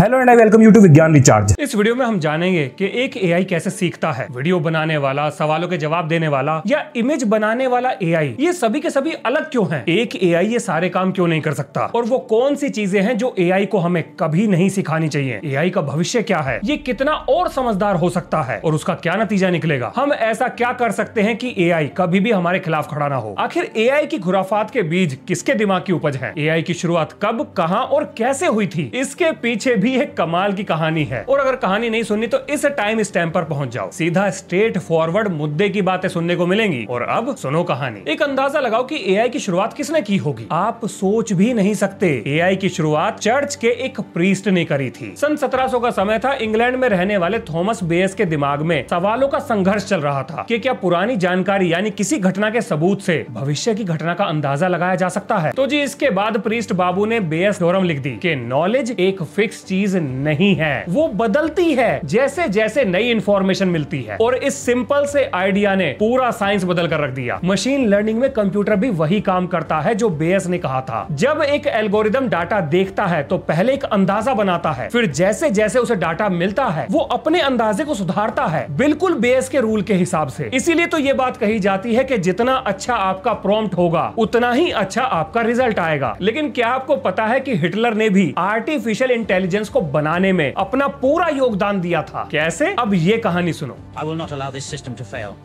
Hello and I welcome you to Vigyan recharge. इस video में हम जानेंगे कि एक एआई कैसे सीखता है। वीडियो बनाने वाला, सवालों के जवाब देने वाला या इमेज बनाने वाला एआई, ये सभी के सभी अलग क्यों हैं? एक एआई ये सारे काम क्यों नहीं कर सकता? और वो कौन सी चीजें हैं जो एआई को हमें कभी नहीं सिखानी चाहिए? एआई का भविष्य क्या है? ये कितना और समझदार हो सकता है और उसका क्या नतीजा निकलेगा? हम ऐसा क्या कर सकते हैं कि एआई कभी भी हमारे खिलाफ खड़ा ना हो? आखिर एआई की खुराफात के बीज किसके दिमाग की उपज है? एआई की शुरुआत कब, कहां और कैसे हुई थी? इसके पीछे भी एक कमाल की कहानी है। और अगर कहानी नहीं सुननी तो इस टाइम स्टैम्प पर पहुंच जाओ, सीधा स्ट्रेट फॉरवर्ड मुद्दे की बातें सुनने को मिलेंगी। और अब सुनो कहानी। एक अंदाजा लगाओ कि एआई की शुरुआत किसने की होगी। आप सोच भी नहीं सकते। एआई की शुरुआत चर्च के एक प्रीस्ट ने करी थी। सन 1700 का समय था। इंग्लैंड में रहने वाले थॉमस बेस के दिमाग में सवालों का संघर्ष चल रहा था कि क्या पुरानी जानकारी यानी किसी घटना के सबूत से भविष्य की घटना का अंदाजा लगाया जा सकता है। तो जी इसके बाद प्रीस्ट बाबू ने बेस थ्योरम लिख दी कि नॉलेज एक फिक्स चीज नहीं है, वो बदलती है जैसे जैसे नई इंफॉर्मेशन मिलती है। और इस सिंपल से आइडिया ने पूरा साइंस बदल कर रख दिया। मशीन लर्निंग में कंप्यूटर भी वही काम करता है जो बेस ने कहा था। जब एक एल्गोरिदम डाटा देखता है तो पहले एक अंदाजा बनाता है, फिर जैसे जैसे उसे डाटा मिलता है वो अपने अंदाजे को सुधारता है, बिल्कुल बेस के रूल के हिसाब से। इसीलिए तो ये बात कही जाती है कि जितना अच्छा आपका प्रॉम्प्ट होगा उतना ही अच्छा आपका रिजल्ट आएगा। लेकिन क्या आपको पता है कि हिटलर ने भी आर्टिफिशियल इंटेलिजेंस को बनाने में अपना पूरा योगदान दिया था? कैसे? अब ये कहानी सुनो। I will not allow this system to fail.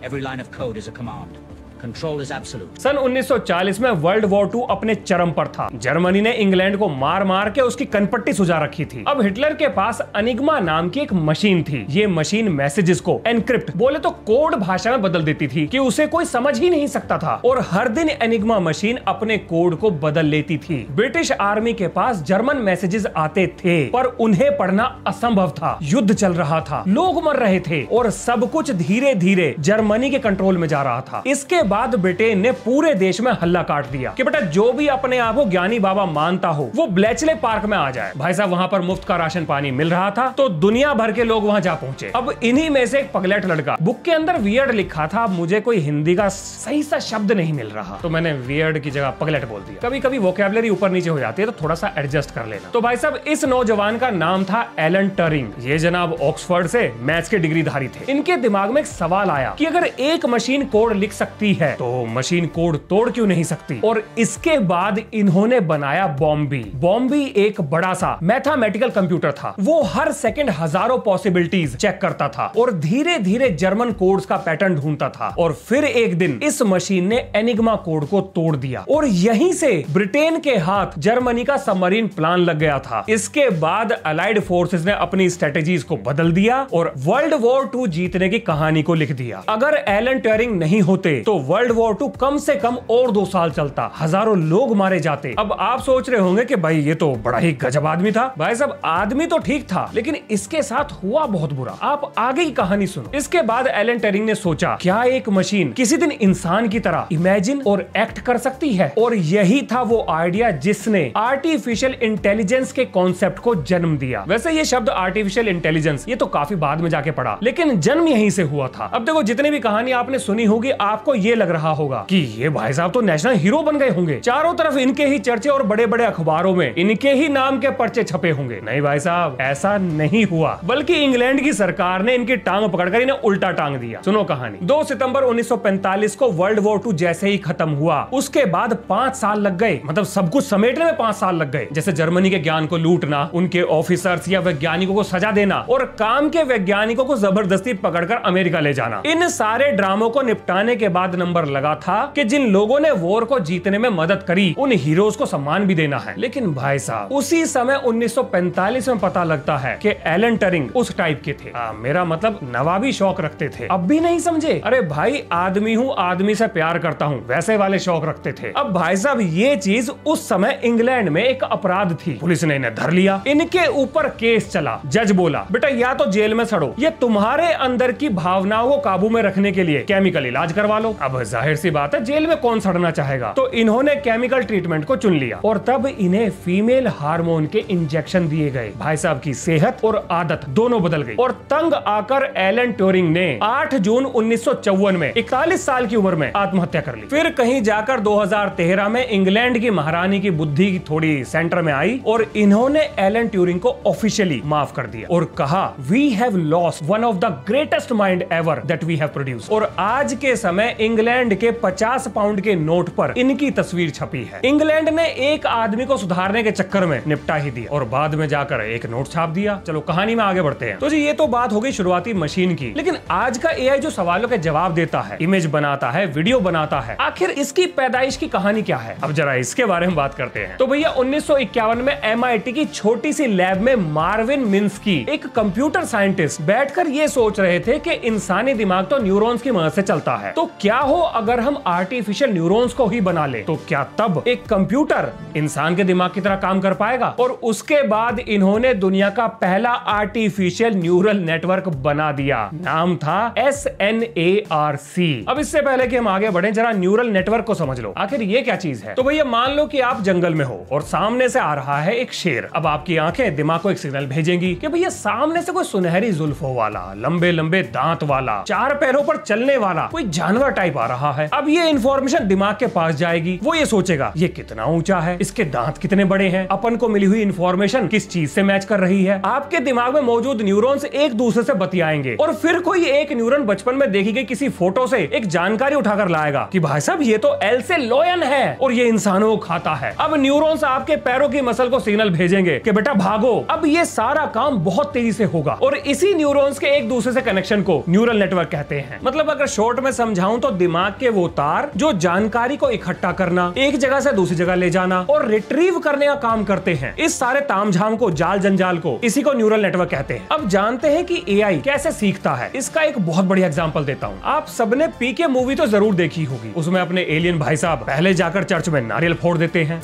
Every line of code is a command. Control is absolute. सन 1940 में वर्ल्ड वॉर 2 अपने चरम पर था। जर्मनी ने इंग्लैंड को मार मार के उसकी कनपट्टी सुझा रखी थी। अब हिटलर के पास एनिग्मा नाम की एक मशीन थी। ये मशीन मैसेजेस को एनक्रिप्ट, बोले तो कोड भाषा में बदल देती थी कि उसे कोई समझ ही नहीं सकता था। और हर दिन एनिग्मा मशीन अपने कोड को बदल लेती थी। ब्रिटिश आर्मी के पास जर्मन मैसेजेस आते थे पर उन्हें पढ़ना असंभव था। युद्ध चल रहा था, लोग मर रहे थे और सब कुछ धीरे धीरे जर्मनी के कंट्रोल में जा रहा था। इसके बाद ब्रिटेन ने पूरे देश में हल्ला काट दिया कि बेटा जो भी अपने आप को ज्ञानी बाबा मानता हो वो ब्लेचले पार्क में आ जाए। भाई साहब वहां पर मुफ्त का राशन पानी मिल रहा था तो दुनिया भर के लोग वहां जा पहुंचे। अब इन्हीं में से एक पगलेट लड़का, बुक के अंदर वियर्ड लिखा था, मुझे कोई हिंदी का सही सा शब्द नहीं मिल रहा तो मैंने वियर्ड की जगह पगलेट बोल दिया। कभी कभी वोकैबुलरी ऊपर नीचे हो जाती है तो थोड़ा सा एडजस्ट कर लेना। तो भाई साहब इस नौजवान का नाम था एलन टरिंग। ये जनाब ऑक्सफोर्ड से मैथ्स के डिग्रीधारी थे। इनके दिमाग में एक सवाल आया कि अगर एक मशीन कोड लिख सकती है तो मशीन कोड तोड़ क्यों नहीं सकती। और इसके बाद इन्होंने बनाया बॉम्बी। बॉम्बी एक बड़ा सा मैथमेटिकल कंप्यूटर था। वो हर सेकंड हजारों पॉसिबिलिटीज चेक करता था और धीरे धीरे जर्मन कोड्स का पैटर्न ढूंढता था। और फिर एक दिन इस मशीन ने एनिग्मा कोड को तोड़ दिया और यहीं से ब्रिटेन के हाथ जर्मनी का सबमरीन प्लान लग गया था। इसके बाद अलाइड फोर्सेस ने अपनी स्ट्रेटेजीज को बदल दिया और वर्ल्ड वॉर 2 जीतने की कहानी को लिख दिया। अगर एलन ट्यूरिंग नहीं होते तो वर्ल्ड वॉर 2 कम से कम और 2 साल चलता, हजारों लोग मारे जाते। अब आप सोच रहे होंगे कि भाई ये तो बड़ा ही गजब आदमी था। भाई साहब आदमी तो ठीक था लेकिन इसके साथ हुआ बहुत बुरा। आप आगे की कहानी सुनो। इसके बाद एलन ट्यूरिंग ने सोचा क्या एक मशीन किसी दिन इंसान की तरह इमेजिन और एक्ट कर सकती है। और यही था वो आइडिया जिसने आर्टिफिशियल इंटेलिजेंस के कॉन्सेप्ट को जन्म दिया। वैसे ये शब्द आर्टिफिशियल इंटेलिजेंस ये तो काफी बाद में जाके पड़ा लेकिन जन्म यहीं से हुआ था। अब देखो जितनी भी कहानी आपने सुनी होगी आपको ये लग रहा होगा कि ये भाई साहब तो नेशनल हीरो बन गए होंगे, चारों तरफ इनके ही चर्चे और बड़े बड़े अखबारों में इनके ही नाम के पर्चे छपे होंगे। नहीं भाई साहब ऐसा नहीं हुआ, बल्कि इंग्लैंड की सरकार ने इनकी टांग पकड़कर इन्हें उल्टा टांग दिया। सुनो कहानी। 2 सितंबर 1945 को वर्ल्ड वॉर 2 जैसे ही खत्म हुआ उसके बाद 5 साल लग गए। मतलब सब कुछ समेटने में 5 साल लग गए। जैसे जर्मनी के ज्ञान को लूटना, उनके ऑफिसर्स या वैज्ञानिकों को सजा देना और काम के वैज्ञानिकों को जबरदस्ती पकड़कर अमेरिका ले जाना। इन सारे ड्रामों को निपटाने के बाद नंबर लगा था कि जिन लोगों ने वॉर को जीतने में मदद करी उन हीरोज को सम्मान भी देना है। लेकिन भाई साहब उसी समय 1945 में पता लगता है कि एलन ट्यूरिंग उस टाइप के थे, मेरा मतलब नवाबी शौक रखते थे। अब भी नहीं समझे? अरे भाई आदमी हूँ, आदमी से प्यार करता हूँ, वैसे वाले शौक रखते थे। अब भाई साहब ये चीज उस समय इंग्लैंड में एक अपराध थी। पुलिस ने इन्हें धर लिया, इनके ऊपर केस चला। जज बोला बेटा या तो जेल में सड़ो, ये तुम्हारे अंदर की भावनाओं को काबू में रखने के लिए केमिकल इलाज करवा लो। अब अब जाहिर सी बात है जेल में कौन सड़ना चाहेगा, तो इन्होंने केमिकल ट्रीटमेंट को चुन लिया और तब इन्हें फीमेल हार्मोन के इंजेक्शन दिए गए। भाई साहब की सेहत और आदत दोनों बदल गई और तंग आकर एलन ट्यूरिंग ने 8 जून 1954 में 41 साल की उम्र में आत्महत्या कर ली। फिर कहीं जाकर 2013 में इंग्लैंड की महारानी की बुद्धि थोड़ी सेंटर में आई और इन्होंने एलन ट्यूरिंग को ऑफिशियली माफ कर दिया और कहा we have lost one of the greatest mind ever that we have produced. और आज के समय इंग्लैंड के 50 पाउंड के नोट पर इनकी तस्वीर छपी है। इंग्लैंड ने एक आदमी को सुधारने के चक्कर में निपटा ही दिया और बाद में जाकर एक नोट छाप दिया। चलो कहानी में आगे बढ़ते हैं। तो जी ये तो बात हो गई शुरुआती मशीन की, लेकिन आज का एआई जो सवालों के जवाब देता है, इमेज बनाता है, वीडियो बनाता है, आखिर इसकी पैदाइश की कहानी क्या है? अब जरा इसके बारे में बात करते हैं। तो भैया 1951 में MIT की छोटी सी लैब में मार्विन मिन्स्की, एक कंप्यूटर साइंटिस्ट, बैठकर ये सोच रहे थे कि इंसानी दिमाग तो न्यूरॉन्स की मदद से चलता है, तो क्या हो अगर हम आर्टिफिशियल न्यूरॉन्स को ही बना ले, तो क्या तब एक कंप्यूटर इंसान के दिमाग की तरह काम कर पाएगा? और उसके बाद इन्होंने दुनिया का पहला आर्टिफिशियल न्यूरल नेटवर्क बना दिया। नाम था SNARC। अब इससे पहले कि हम आगे बढ़े जरा न्यूरल नेटवर्क को समझ लो, आखिर ये क्या चीज है। तो भैया मान लो कि आप जंगल में हो और सामने से आ रहा है एक शेर। अब आपकी आंखें दिमाग को एक सिग्नल भेजेंगी कि भैया सामने से कोई सुनहरी जुल्फों वाला, लंबे लंबे दांत वाला, 4 पैरों पर चलने वाला कोई जानवर टाइप आ रहा है। अब ये इंफॉर्मेशन दिमाग के पास जाएगी, वो ये सोचेगा ये कितना ऊंचा है, इसके दांत कितने बड़े हैं, अपन को मिली हुई इंफॉर्मेशन किस चीज से मैच कर रही है। आपके दिमाग में मौजूद न्यूरॉन्स एक दूसरे से बतियाएंगे और फिर कोई एक न्यूरॉन बचपन में देखी गई किसी फोटो से एक जानकारी उठाकर लाएगा कि भाई साहब ये तो एल से लॉयन है और ये इंसानों को खाता है। अब न्यूरॉन्स आपके पैरों की मसल को सिग्नल भेजेंगे कि बेटा भागो। अब ये सारा काम बहुत तेजी से होगा और इसी न्यूरॉन्स के एक दूसरे से कनेक्शन को न्यूरल नेटवर्क कहते हैं। मतलब अगर शॉर्ट में समझाऊं तो दिमाग के वो तार जो जानकारी को इकट्ठा करना, एक जगह से दूसरी जगह ले जाना और रिट्रीव करने का काम करते हैं, इस सारे तामझाम को, जाल जंजाल को, इसी को न्यूरल नेटवर्क कहते हैं। अब जानते हैं कि एआई कैसे सीखता है। इसका एक बहुत बढ़िया एग्जांपल देता हूं। आप सबने पीके मूवी तो जरूर देखी होगी। उसमें अपने एलियन भाई साहब पहले जाकर चर्च में नारियल फोड़ देते हैं।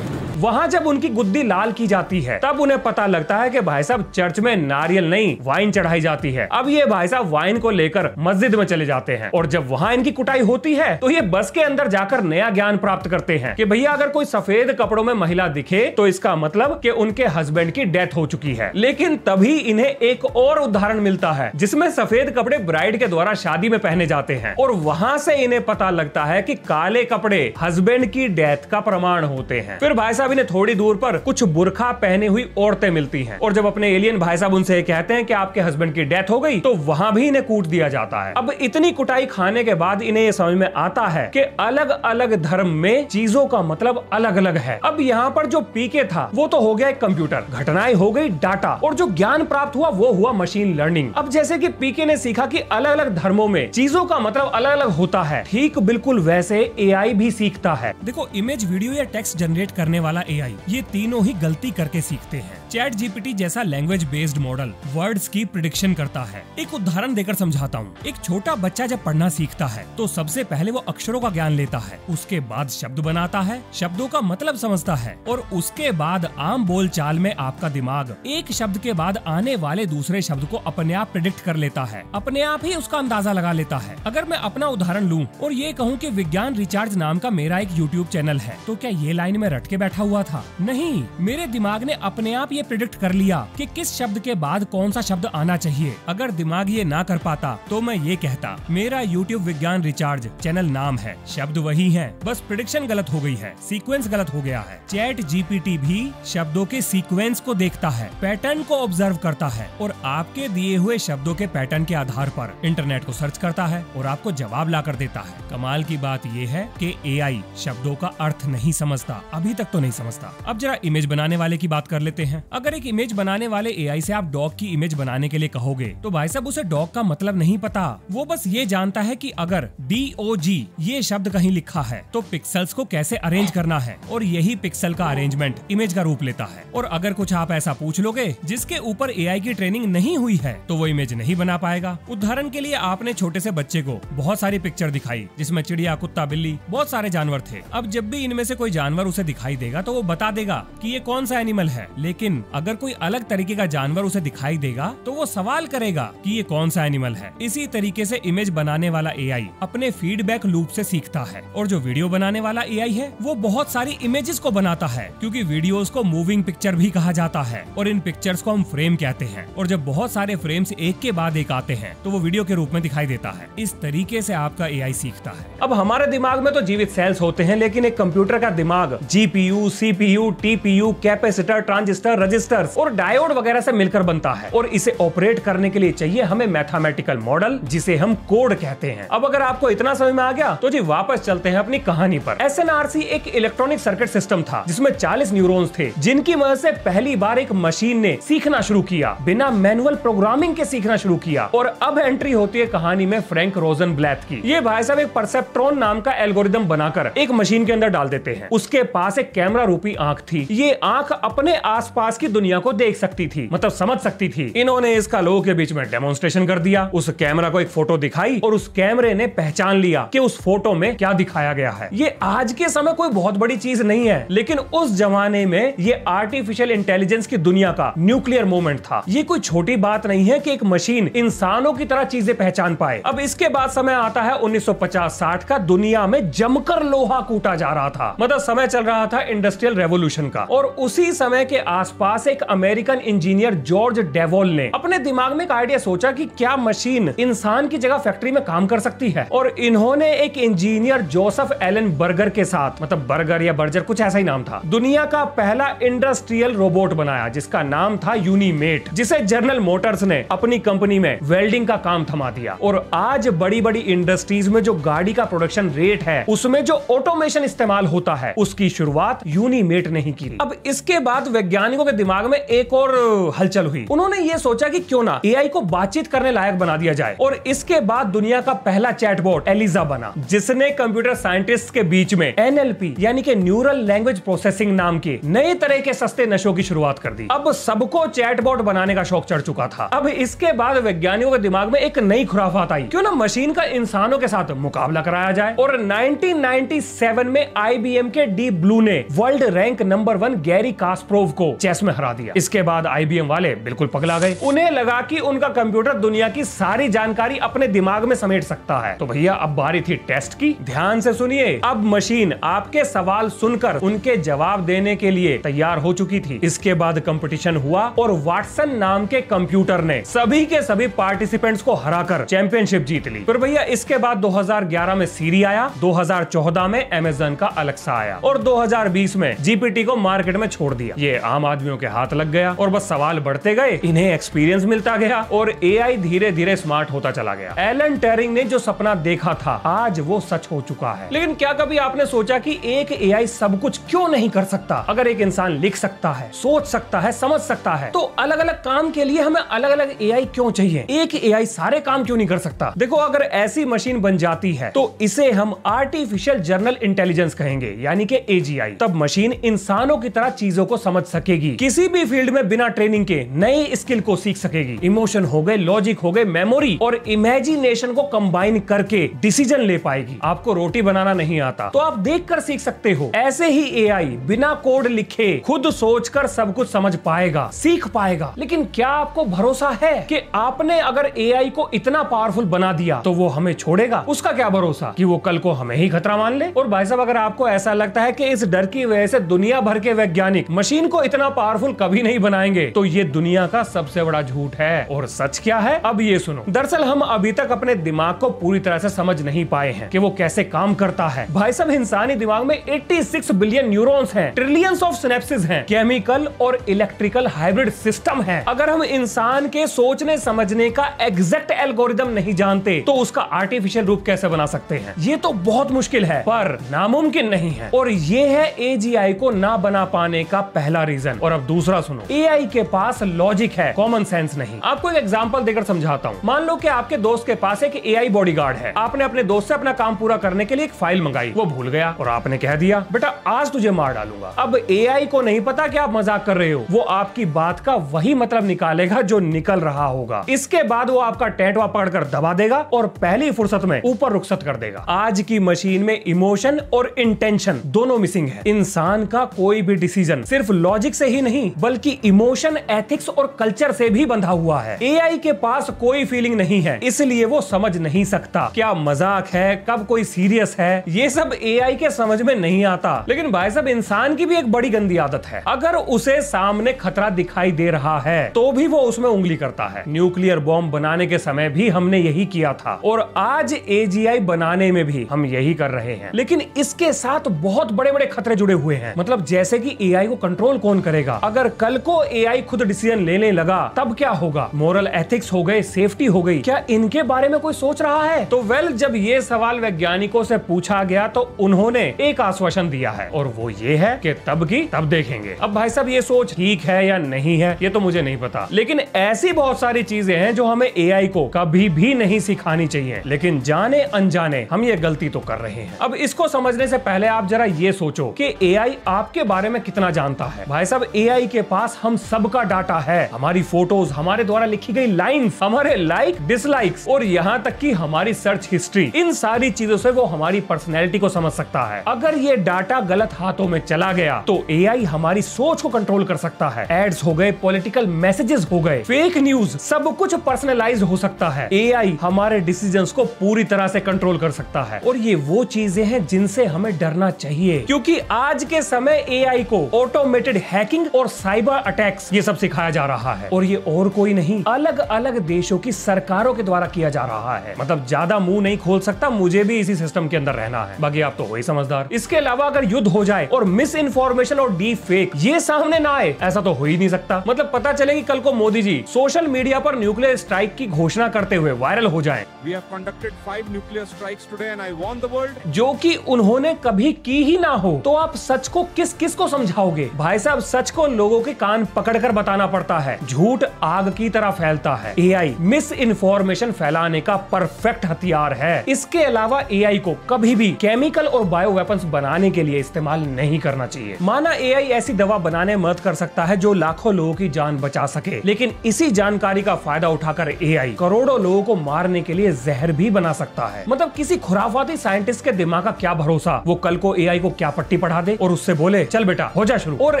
वहां जब उनकी गुद्दी लाल की जाती है तब उन्हें पता लगता है कि भाई साहब चर्च में नारियल नहीं वाइन चढ़ाई जाती है। अब ये भाई साहब वाइन को लेकर मस्जिद में चले जाते हैं और जब वहां इनकी कुटाई होती है तो ये बस के अंदर जाकर नया ज्ञान प्राप्त करते हैं कि भैया अगर कोई सफेद कपड़ों में महिला दिखे तो इसका मतलब कि उनके हस्बैंड की डेथ हो चुकी है। लेकिन तभी इन्हें एक और उदाहरण मिलता है जिसमें सफेद कपड़े ब्राइड के द्वारा शादी में पहने जाते हैं और वहां से इन्हें पता लगता है कि काले कपड़े हस्बैंड की डेथ का प्रमाण होते हैं। फिर भाई साहब इन्हें थोड़ी दूर पर कुछ बुर्खा पहनी हुई औरतें मिलती हैं और जब अपने एलियन भाई साहब उनसे कहते हैं कि आपके हस्बैंड की डेथ हो गई तो वहां भी इन्हें कूट दिया जाता है। अब इतनी कुटाई खाने के बाद इन्हें यह समझ में आता है कि अलग अलग धर्म में चीजों का मतलब अलग अलग है। अब यहाँ पर जो पीके था वो तो हो गया एक कंप्यूटर, घटनाएं हो गई डाटा और जो ज्ञान प्राप्त हुआ वो हुआ मशीन लर्निंग। अब जैसे कि पीके ने सीखा कि अलग अलग धर्मों में चीजों का मतलब अलग अलग होता है, ठीक बिल्कुल वैसे एआई भी सीखता है। देखो इमेज, वीडियो या टेक्स्ट जनरेट करने वाला एआई ये तीनों ही गलती करके सीखते हैं। चैट जीपीटी जैसा लैंग्वेज बेस्ड मॉडल वर्ड्स की प्रिडिक्शन करता है। एक उदाहरण देकर समझाता हूँ। एक छोटा बच्चा जब पढ़ना सीखता है तो सबसे पहले वो अक्षरों का ज्ञान लेता है, उसके बाद शब्द बनाता है, शब्दों का मतलब समझता है और उसके बाद आम बोल चाल में आपका दिमाग एक शब्द के बाद आने वाले दूसरे शब्द को अपने आप प्रिडिक्ट कर लेता है, अपने आप ही उसका अंदाजा लगा लेता है। अगर मैं अपना उदाहरण लूँ और ये कहूँ कि विज्ञान रिचार्ज नाम का मेरा एक यूट्यूब चैनल है, तो क्या ये लाइन में रट के बैठा हुआ था? नहीं, मेरे दिमाग ने अपने आप ये प्रिडिक्ट कर लिया कि किस शब्द के बाद कौन सा शब्द आना चाहिए। अगर दिमाग ये ना कर पाता तो मैं ये कहता मेरा यूट्यूब विज्ञान रिचार्ज चैनल नाम है, शब्द वही है, बस प्रिडिक्शन गलत हो गई है, सीक्वेंस गलत हो गया है। चैट जीपीटी भी शब्दों के सीक्वेंस को देखता है, पैटर्न को ऑब्जर्व करता है और आपके दिए हुए शब्दों के पैटर्न के आधार पर इंटरनेट को सर्च करता है और आपको जवाब ला कर देता है। कमाल की बात ये है कि एआई शब्दों का अर्थ नहीं समझता, अभी तक तो नहीं समझता। अब जरा इमेज बनाने वाले की बात कर लेते हैं। अगर एक इमेज बनाने वाले एआई से आप डॉग की इमेज बनाने के लिए कहोगे तो भाई साहब उसे डॉग का मतलब नहीं पता। वो बस ये जानता है कि अगर DOG ये शब्द कहीं लिखा है तो पिक्सल्स को कैसे अरेंज करना है और यही पिक्सल का अरेंजमेंट इमेज का रूप लेता है। और अगर कुछ आप ऐसा पूछ लोगे जिसके ऊपर एआई की ट्रेनिंग नहीं हुई है तो वो इमेज नहीं बना पाएगा। उदाहरण के लिए आपने छोटे से बच्चे को बहुत सारी पिक्चर दिखाई जिसमें चिड़िया, कुत्ता, बिल्ली, बहुत सारे जानवर थे। अब जब भी इनमें से कोई जानवर उसे दिखाई देगा तो वो बता देगा कि ये कौन सा एनिमल है, लेकिन लेकिन अगर कोई अलग तरीके का जानवर उसे दिखाई देगा तो वो सवाल करेगा कि ये कौन सा एनिमल है। इसी तरीके से इमेज बनाने वाला एआई अपने फीडबैक लूप से सीखता है, और जो वीडियो बनाने वाला एआई है वो बहुत सारी इमेजेस को बनाता है, क्योंकि वीडियोस को मूविंग पिक्चर भी कहा जाता है और इन पिक्चर्स को हम फ्रेम कहते हैं। और जब बहुत सारे फ्रेम्स एक के बाद एक आते हैं तो वो वीडियो के रूप में दिखाई देता है। इस तरीके से आपका एआई सीखता है। अब हमारे दिमाग में तो जीवित सेल्स होते हैं, लेकिन एक कंप्यूटर का दिमाग GPU, CPU, TPU, capacitor, transistor, registers और डायोड वगैरह से मिलकर बनता है, और इसे ऑपरेट करने के लिए चाहिए हमें मैथमेटिकल मॉडल, जिसे हम कोड कहते हैं। अब अगर आपको इतना समझ में आ गया तो जी वापस चलते हैं अपनी कहानी पर। एसएनआरसी एक इलेक्ट्रॉनिक सर्किट सिस्टम था जिसमें 40 न्यूरॉन्स थे, जिनकी मदद से पहली बार एक मशीन ने सीखना शुरू किया, बिना मैनुअल प्रोग्रामिंग के सीखना शुरू किया। और अब एंट्री होती है कहानी में फ्रैंक रोजनब्लैथ की। ये भाई साहब एक परसेप्ट्रॉन नाम का एल्गोरिदम बनाकर एक मशीन के अंदर डाल देते हैं। उसके पास एक कैमरा रूपी आंख थी। ये आंख अपने आसपास की दुनिया को देख सकती थी, मतलब समझ सकती थी। इन्होंने इसका लोगों के बीच में डेमोन्स्ट्रेशन कर दिया। उस कैमरा को एक फोटो दिखाई और उस कैमरे ने पहचान लिया कि उस फोटो में क्या दिखाया गया है। ये आज के समय कोई बहुत बड़ी चीज नहीं है, लेकिन उस जमाने में ये आर्टिफिशियल इंटेलिजेंस की दुनिया का न्यूक्लियर मोमेंट था। ये कोई छोटी बात नहीं है कि एक मशीन इंसानों की तरह चीजें पहचान पाए। अब इसके बाद समय आता है 1950-60 का। दुनिया में जमकर लोहा कूटा जा रहा था, मतलब समय चल रहा था इंडस्ट्रियल रेवोल्यूशन का। और उसी समय के आसपास एक अमेरिकन इंजीनियर जॉर्ज डेवॉल ने अपने दिमाग में एक आइडिया सोचा कि क्या मशीन इंसान की जगह फैक्ट्री में काम कर सकती है। और इन्होंने एक इंजीनियर जोसेफ एलन बर्गर के साथ, मतलब बर्गर या बर्जर कुछ ऐसा ही नाम था, दुनिया का पहला इंडस्ट्रियल रोबोट बनाया जिसका नाम था यूनीमेट, जिसे जनरल मोटर्स ने अपनी कंपनी में वेल्डिंग का काम थमा दिया। और आज बड़ी बड़ी इंडस्ट्रीज में जो गाड़ी का प्रोडक्शन रेट है, उसमें जो ऑटोमेशन इस्तेमाल होता है, उसकी शुरुआत यूनीमेट ने ही की। अब इसके बाद वैज्ञानिकों के दिमाग में एक और हलचल हुई। उन्होंने ये सोचा कि क्यों ना एआई को बातचीत करने लायक बना दिया जाए। और इसके बाद दुनिया का पहला चैटबॉट एलिजा बना, जिसने कंप्यूटर साइंटिस्ट के बीच में एनएलपी यानी कि न्यूरल लैंग्वेज प्रोसेसिंग नाम के नए तरह के सस्ते नशों की शुरुआत कर दी। अब सबको चैटबॉट बनाने का शौक चढ़ चुका था। अब इसके बाद वैज्ञानिकों के दिमाग में एक नई खुराफात आई, क्यों ना मशीन का इंसानों के साथ मुकाबला कराया जाए। और 1997 में आईबीएम के डीप ब्लू ने world rank number 1 Gary Kasparov को चेस में हरा दिया। इसके बाद आईबीएम वाले बिल्कुल पगला गए। उन्हें लगा कि उनका कंप्यूटर दुनिया की सारी जानकारी अपने दिमाग में समेट सकता है। तो भैया अब बारी थी टेस्ट की। ध्यान से सुनिए, अब मशीन आपके सवाल सुनकर उनके जवाब देने के लिए तैयार हो चुकी थी। इसके बाद कंपटीशन हुआ और वाटसन नाम के कंप्यूटर ने सभी के सभी पार्टिसिपेंट्स को हराकर चैंपियनशिप जीत ली। फिर भैया इसके बाद 2011 में सीरी आया, 2014 में अमेज़न का अलेक्सा आया और 2020 में जीपीटी को मार्केट में छोड़ दिया। ये आम आदमियों के हाथ लग गया और बस सवाल बढ़ते गए, इन्हें एक्सपीरियंस मिलता गया और एआई धीरे धीरे स्मार्ट होता चला गया। एलन ट्यूरिंग ने जो सपना देखा था, आज वो सच हो चुका है। लेकिन क्या कभी आपने सोचा कि एक एआई सब कुछ क्यों नहीं कर सकता? अगर एक इंसान लिख सकता है, सोच सकता है, समझ सकता है, तो अलग अलग काम के लिए हमें अलग अलग एआई क्यों चाहिए? एक एआई सारे काम क्यों नहीं कर सकता? देखो, अगर ऐसी मशीन बन जाती है तो इसे हम आर्टिफिशियल जनरल इंटेलिजेंस कहेंगे, यानी कि एजीआई। तब मशीन इंसानों की तरह चीजों को समझ सकेगी, किसी भी फील्ड में बिना ट्रेनिंग के नई स्किल को सीख सकेगी। इमोशन हो गए, लॉजिक हो गए, मेमोरी और इमेजिनेशन को कंबाइन करके डिसीजन ले पाएगी। आपको रोटी बनाना नहीं आता तो आप देखकर सीख सकते हो, ऐसे ही एआई बिना कोड लिखे खुद सोचकर सब कुछ समझ पाएगा, सीख पाएगा। लेकिन क्या आपको भरोसा है कि आपने अगर एआई को इतना पावरफुल बना दिया तो वो हमें छोड़ेगा? उसका क्या भरोसा कि वो कल को हमें ही खतरा मान ले? और भाई साहब, अगर आपको ऐसा लगता है कि इस डर की वजह से दुनिया भर के वैज्ञानिक मशीन को इतना पावरफुल कभी नहीं बनाएंगे, तो ये दुनिया का सबसे बड़ा झूठ है। और सच क्या है, अब ये सुनो। दरअसल हम अभी तक अपने दिमाग को पूरी तरह से समझ नहीं पाए हैं कि वो कैसे काम करता है। भाई साहब, इंसानी दिमाग में 86 बिलियन न्यूरॉन्स हैं, ट्रिलियंस ऑफ सिनेप्सिस हैं, केमिकल और इलेक्ट्रिकल हाइब्रिड सिस्टम है। अगर हम इंसान के सोचने समझने का एग्जैक्ट एल्गोरिदम नहीं जानते तो उसका आर्टिफिशियल रूप कैसे बना सकते हैं? ये तो बहुत मुश्किल है, पर नामुमकिन नहीं है। और ये है एजीआई को ना बना पाने का पहला रीजन। और अब दूसरा सुनो, एआई के पास लॉजिक है, कॉमन सेंस नहीं। आपको एक एग्जांपल देकर समझाता हूं। मान लो कि आपके दोस्त के पास एक एआई बॉडीगार्ड है। आपने अपने दोस्त से अपना काम पूरा करने के लिए एक फाइल मंगाई, वो भूल गया और आपने कह दिया, बेटा आज तुझे मार डालूंगा। अब एआई को नहीं पता कि आप मजाक कर रहे हो, वो आपकी बात का वही मतलब निकालेगा जो निकल रहा होगा। इसके बाद वो आपका टैटवा पकड़कर दबा देगा और पहली फुर्सत में ऊपर रुखसत कर देगा। आज की मशीन में इमोशन और इंटेंशन दोनों मिसिंग है। इंसान का कोई भी डिसीजन सिर्फ लॉजिक से ही नहीं बल्कि इमोशन, एथिक्स और कल्चर से भी बंधा हुआ है। एआई के पास कोई फीलिंग नहीं है, इसलिए वो समझ नहीं सकता क्या मजाक है, कब कोई सीरियस है। ये सब एआई के समझ में नहीं आता। लेकिन भाई साहब, इंसान की भी एक बड़ी गंदी आदत है, अगर उसे सामने खतरा दिखाई दे रहा है तो भी वो उसमें उंगली करता है। न्यूक्लियर बॉम्ब बनाने के समय भी हमने यही किया था और आज एजीआई बनाने में भी हम यही कर रहे हैं। लेकिन इसके साथ बहुत बड़े बड़े खतरे जुड़े हुए हैं। मतलब जैसे कि एआई को कंट्रोल कौन करेगा? अगर कल को एआई खुद डिसीजन लेने लगा तब क्या होगा? मोरल एथिक्स हो गए, सेफ्टी हो गई, क्या इनके बारे में कोई सोच रहा है? तो जब ये सवाल वैज्ञानिकों से पूछा गया तो उन्होंने एक आश्वासन दिया है और वो ये है कि तब की तब देखेंगे। अब भाई साहब, ये सोच ठीक है या नहीं है ये तो मुझे नहीं पता, लेकिन ऐसी बहुत सारी चीजें हैं जो हमें एआई को कभी भी नहीं सिखानी चाहिए, लेकिन जाने अनजाने हम ये गलती तो कर रहे हैं। अब इसको समझने से पहले आप जरा ये सोचो कि एआई आपके बारे में कितना जानता है। भाई साहब, एआई के पास हम सबका डाटा है, हमारी फोटोज, हमारे द्वारा लिखी गई लाइंस, हमारे लाइक डिसलाइक्स और यहाँ तक कि हमारी सर्च हिस्ट्री, इन सारी चीजों से वो हमारी पर्सनैलिटी को समझ सकता है। अगर ये डाटा गलत हाथों में चला गया तो एआई हमारी सोच को कंट्रोल कर सकता है। एड्स हो गए, पॉलिटिकल मैसेजेस हो गए, फेक न्यूज, सब कुछ पर्सनलाइज हो सकता है। एआई हमारे डिसीजंस को पूरी तरह से कंट्रोल कर सकता है और ये वो चीजें हैं जिनसे हमें डरना चाहिए, क्योंकि आज के समय एआई को ऑटोमेटेड हैकिंग और साइबर अटैक्स ये सब सिखाया जा रहा है और ये और कोई नहीं, अलग अलग देशों की सरकारों के द्वारा किया जा रहा है। मतलब ज्यादा मुंह नहीं खोल सकता, मुझे भी इसी सिस्टम के अंदर रहना है, बाकी आप तो हो ही समझदार। इसके अलावा अगर युद्ध हो जाए और मिस इन्फॉर्मेशन और डीप फेक ये सामने ना आए, ऐसा तो हो ही नहीं सकता। मतलब पता चले कि कल को मोदी जी सोशल मीडिया पर न्यूक्लियर स्ट्राइक की घोषणा करते हुए वायरल हो जाएं। We have conducted 5 nuclear strikes today and I warn the world. जो कि उन्होंने कभी की ही ना हो, तो आप सच को किस किस को समझाओगे? भाई साहब, सच को लोगों के कान पकड़कर बताना पड़ता है, झूठ आग की तरह फैलता है। एआई मिस इन्फॉर्मेशन फैलाने का परफेक्ट हथियार है। इसके अलावा एआई को कभी भी केमिकल और बायो वेपन्स बनाने के लिए इस्तेमाल नहीं करना चाहिए। माना एआई ऐसी दवा बनाने मदद कर सकता है जो लाखों लोगों की जान बचा सके, लेकिन इसी जानकारी का फायदा उठाकर एआई करोड़ों लोगों को मारने के लिए जहर भी बना सकता है। मतलब किसी खुराफाती साइंटिस्ट के दिमाग का क्या भरोसा, वो कल को एआई को क्या पट्टी पढ़ा दे और उससे बोले चल बेटा हो जा शुरू, और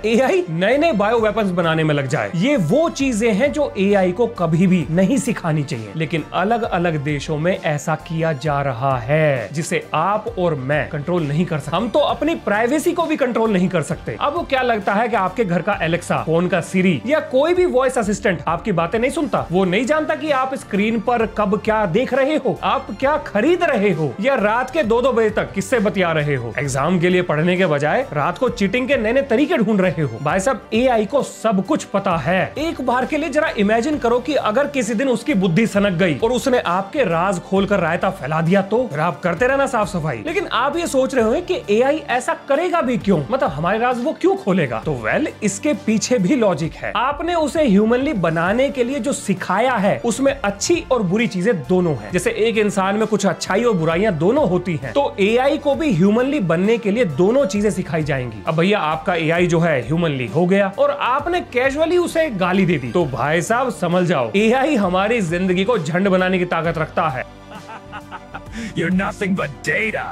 एआई नए नए बायो वेपन्स बनाने में लग जाए। ये वो चीजें हैं जो एआई को कभी भी नहीं सिखानी चाहिए, लेकिन अलग अलग देशों में ऐसा किया जा रहा है जिसे आप और मैं कंट्रोल नहीं कर सकते। हम तो अपनी प्राइवेसी को भी कंट्रोल नहीं कर सकते। अब वो क्या लगता है कि आपके घर का एलेक्सा, फोन का सिरी या कोई भी वॉइस असिस्टेंट आपकी बातें नहीं सुनता? वो नहीं जानता कि आप स्क्रीन पर कब क्या देख रहे हो, आप क्या खरीद रहे हो, या रात के 2-2 बजे तक किससे बतिया रहे हो, एग्जाम के लिए पढ़ने के बजाय रात को चीटिंग के नए नए तरीके ढूंढ रहे हो। भाई साहब, एआई को सब कुछ पता है। एक बार के लिए जरा इमेजिन करो कि अगर किसी दिन उसकी बुद्धि सनक गई और उसने आपके राज खोलकर रायता फैला दिया तो फिर आप करते रहना साफ सफाई। लेकिन आप ये सोच रहे हो कि एआई ऐसा करेगा भी क्यों, मतलब हमारे राज वो क्यों खोलेगा? तो इसके पीछे भी लॉजिक है। आपने उसे ह्यूमनली बनाने के लिए जो सिखाया है उसमें अच्छी और बुरी चीजें दोनों हैं। जैसे एक इंसान में कुछ अच्छाई और बुराइयां दोनों होती हैं, तो एआई को भी ह्यूमनली बनने के लिए दोनों चीजें सिखाई जाएंगी। अब भैया आपका एआई जो है ह्यूमनली हो गया और आपने कैजुअली उसे गाली दे दी, तो भाई साहब समझ जाओ एआई हमारी जिंदगी को झंड बनाने की ताकत रखता है। You're nothing but data.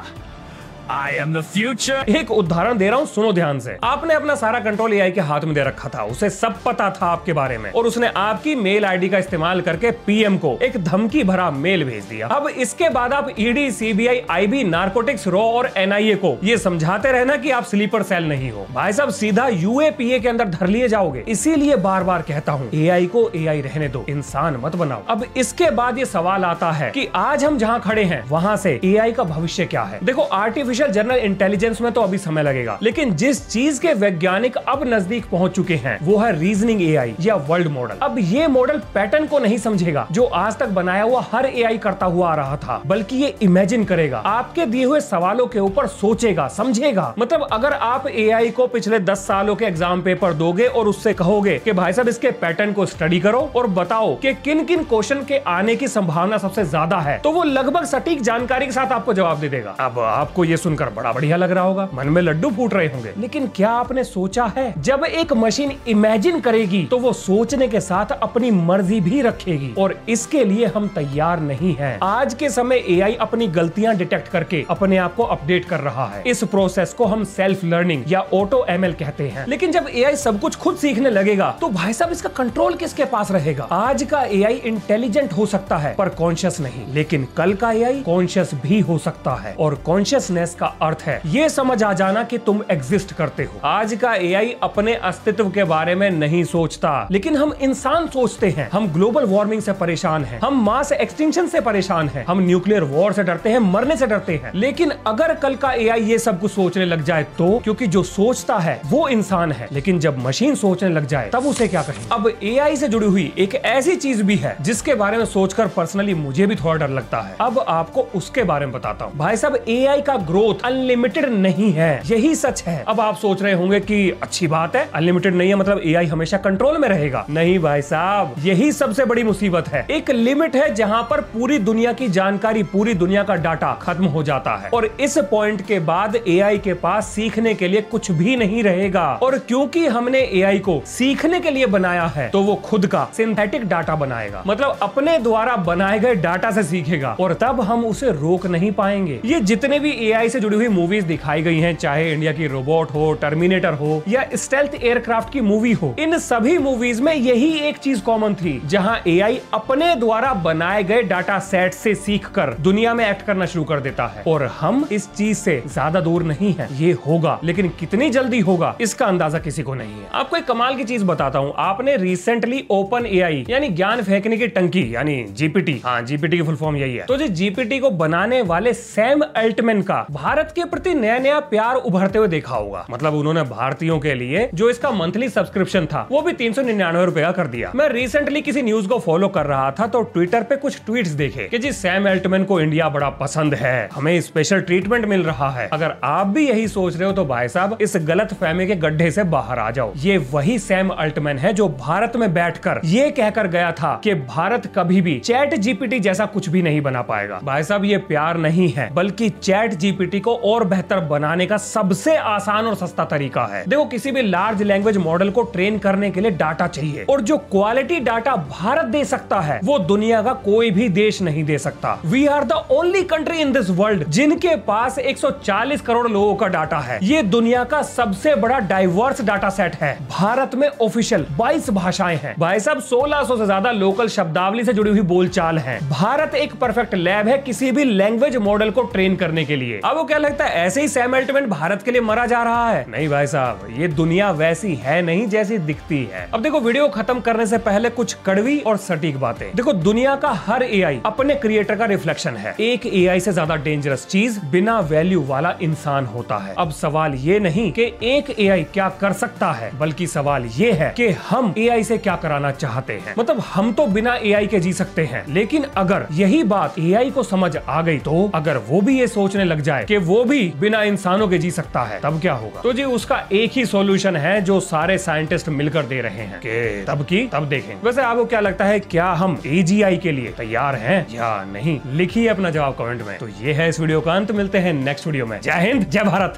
I am the future. एक उदाहरण दे रहा हूँ, सुनो ध्यान से। आपने अपना सारा कंट्रोल एआई के हाथ में दे रखा था, उसे सब पता था आपके बारे में, और उसने आपकी मेल आईडी का इस्तेमाल करके पीएम को एक धमकी भरा मेल भेज दिया। अब इसके बाद आप ED, CBI, IB, narcotics, raw और एनआईए को ये समझाते रहना कि आप स्लीपर सेल नहीं हो। भाई साहब, सीधा यूएपीए के अंदर धर लिए जाओगे। इसीलिए बार बार कहता हूँ एआई को एआई रहने दो, इंसान मत बनाओ। अब इसके बाद ये सवाल आता है कि आज हम जहाँ खड़े हैं वहां से एआई का भविष्य क्या है? देखो, आर्टिफिशियल जनरल इंटेलिजेंस में तो अभी समय लगेगा, लेकिन जिस चीज के वैज्ञानिक अब नजदीक पहुंच चुके हैं वो है रीजनिंग एआई या वर्ल्ड मॉडल। अब ये मॉडल पैटर्न को नहीं समझेगा जो आज तक बनाया हुआ हर एआई करता हुआ आ रहा था, बल्कि ये इमेजिन करेगा, आपके दिए हुए सवालों के ऊपर सोचेगा, समझेगा। मतलब अगर आप एआई को पिछले 10 सालों के एग्जाम पेपर दोगे और उससे कहोगे कि भाई साहब इसके पैटर्न को स्टडी करो और बताओ कि किन किन क्वेश्चन के आने की संभावना सबसे ज्यादा है, तो वो लगभग सटीक जानकारी के साथ आपको जवाब दे देगा। अब आपको ये सुनकर बड़ा बढ़िया लग रहा होगा, मन में लड्डू फूट रहे होंगे। लेकिन क्या आपने सोचा है, जब एक मशीन इमेजिन करेगी तो वो सोचने के साथ अपनी मर्जी भी रखेगी, और इसके लिए हम तैयार नहीं हैं। आज के समय एआई अपनी गलतियां डिटेक्ट करके अपने आप को अपडेट कर रहा है। इस प्रोसेस को हम सेल्फ लर्निंग या ऑटो एमएल कहते हैं। लेकिन जब एआई सब कुछ खुद सीखने लगेगा तो भाई साहब इसका कंट्रोल किसके पास रहेगा? आज का एआई इंटेलिजेंट हो सकता है पर कॉन्शियस नहीं, लेकिन कल का एआई कॉन्शियस भी हो सकता है, और कॉन्शियसनेस का अर्थ है ये समझ आ जाना कि तुम एग्जिस्ट करते हो। आज का एआई अपने अस्तित्व के बारे में नहीं सोचता, लेकिन हम इंसान सोचते हैं। हम ग्लोबल वार्मिंग से परेशान हैं, हम मास एक्सटिंक्शन से परेशान हैं, हम न्यूक्लियर वॉर से डरते हैं, मरने से डरते हैं। लेकिन अगर कल का एआई ये सब कुछ सोचने लग जाए तो, क्योंकि जो सोचता है वो इंसान है, लेकिन जब मशीन सोचने लग जाए तब उसे क्या कहें? अब एआई से जुड़ी हुई एक ऐसी चीज भी है जिसके बारे में सोचकर पर्सनली मुझे भी थोड़ा डर लगता है। अब आपको उसके बारे में बताता हूँ। भाई साहब, एआई का ग्रोथ अनलिमिटेड नहीं है, यही सच है। अब आप सोच रहे होंगे कि अच्छी बात है, अनलिमिटेड नहीं है मतलब एआई हमेशा कंट्रोल में रहेगा। नहीं भाई साहब, यही सबसे बड़ी मुसीबत है। एक लिमिट है जहां पर पूरी दुनिया की जानकारी, पूरी दुनिया का डाटा खत्म हो जाता है, और इस पॉइंट के बाद एआई के पास सीखने के लिए कुछ भी नहीं रहेगा। और क्योंकि हमने एआई को सीखने के लिए बनाया है तो वो खुद का सिंथेटिक डाटा बनाएगा, मतलब अपने द्वारा बनाए गए डाटा से सीखेगा, और तब हम उसे रोक नहीं पाएंगे। ये जितने भी एआई से जुड़ी हुई मूवीज दिखाई गई हैं, चाहे इंडिया की रोबोट हो, टर्मिनेटर हो, या स्टेल्थ एयरक्राफ्ट की मूवी हो, इन सभी मूवीज में यही एक चीज कॉमन थी, जहां एआई अपने द्वारा बनाए गए डाटा सेट से सीखकर दुनिया में एक्ट करना शुरू कर देता है। और हम इस चीज से ज्यादा दूर नहीं है। ये होगा, लेकिन कितनी जल्दी होगा इसका अंदाजा किसी को नहीं है। आपको एक कमाल की चीज बताता हूं। आपने रिसेंटली ओपन एआई यानी ज्ञान फेंकने की टंकी यानी जीपीटी, हाँ जीपीटी की फुल फॉर्म यही है, तो जो जीपीटी को बनाने वाले सैम अल्टमैन का भारत के प्रति नया नया प्यार उभरते हुए देखा होगा। मतलब उन्होंने भारतीयों के लिए जो इसका मंथली सब्सक्रिप्शन था वो भी 399 रुपए का कर दिया। मैं रिसेंटली किसी न्यूज को फॉलो कर रहा था तो ट्विटर पे कुछ ट्वीट्स देखे कि जी सैम अल्टमैन को इंडिया बड़ा पसंद है, हमें स्पेशल ट्रीटमेंट मिल रहा है। अगर आप भी यही सोच रहे हो तो भाई साहब इस गलत फहमी के गड्ढे से बाहर आ जाओ। ये वही सैम अल्टमैन है जो भारत में बैठकर ये कहकर गया था कि भारत कभी भी चैट जीपीटी जैसा कुछ भी नहीं बना पाएगा। भाई साहब ये प्यार नहीं है, बल्कि चैट जीपीटी को और बेहतर बनाने का सबसे आसान और सस्ता तरीका है। देखो, किसी भी लार्ज लैंग्वेज मॉडल को ट्रेन करने के लिए डाटा चाहिए, और जो क्वालिटी डाटा भारत दे सकता है वो दुनिया का कोई भी देश नहीं दे सकता। We are the only country in this world जिनके पास 140 करोड़ लोगों का डाटा है। ये दुनिया का सबसे बड़ा डाइवर्स डाटा सेट है। भारत में ऑफिशियल 22 भाषाएं हैं। भाई साहब 1600 से ज्यादा लोकल शब्दावली से जुड़ी हुई बोलचाल है। भारत एक परफेक्ट लैब है किसी भी लैंग्वेज मॉडल को ट्रेन करने के लिए। अब वो क्या लगता है ऐसे ही सैम अल्टमैन भारत के लिए मरा जा रहा है? नहीं भाई साहब, ये दुनिया वैसी है नहीं जैसी दिखती है। अब देखो, वीडियो खत्म करने से पहले कुछ कड़वी और सटीक बातें। देखो, दुनिया का हर एआई अपने क्रिएटर का रिफ्लेक्शन है। एक एआई से ज्यादा डेंजरस चीज बिना वैल्यू वाला इंसान होता है। अब सवाल ये नहीं कि एक एआई क्या कर सकता है, बल्कि सवाल ये है कि हम एआई से क्या कराना चाहते हैं। मतलब हम तो बिना एआई के जी सकते हैं, लेकिन अगर यही बात एआई को समझ आ गई तो अगर वो भी ये सोचने लग जाए कि वो भी बिना इंसानों के जी सकता है, तब क्या होगा? तो जी उसका एक ही सॉल्यूशन है जो सारे साइंटिस्ट मिलकर दे रहे हैं कि तब देखें। वैसे आपको क्या लगता है, क्या हम एजीआई के लिए तैयार हैं या नहीं? लिखिए अपना जवाब कमेंट में। तो ये है इस वीडियो का अंत। मिलते हैं नेक्स्ट वीडियो में। जय हिंद, जय भारत।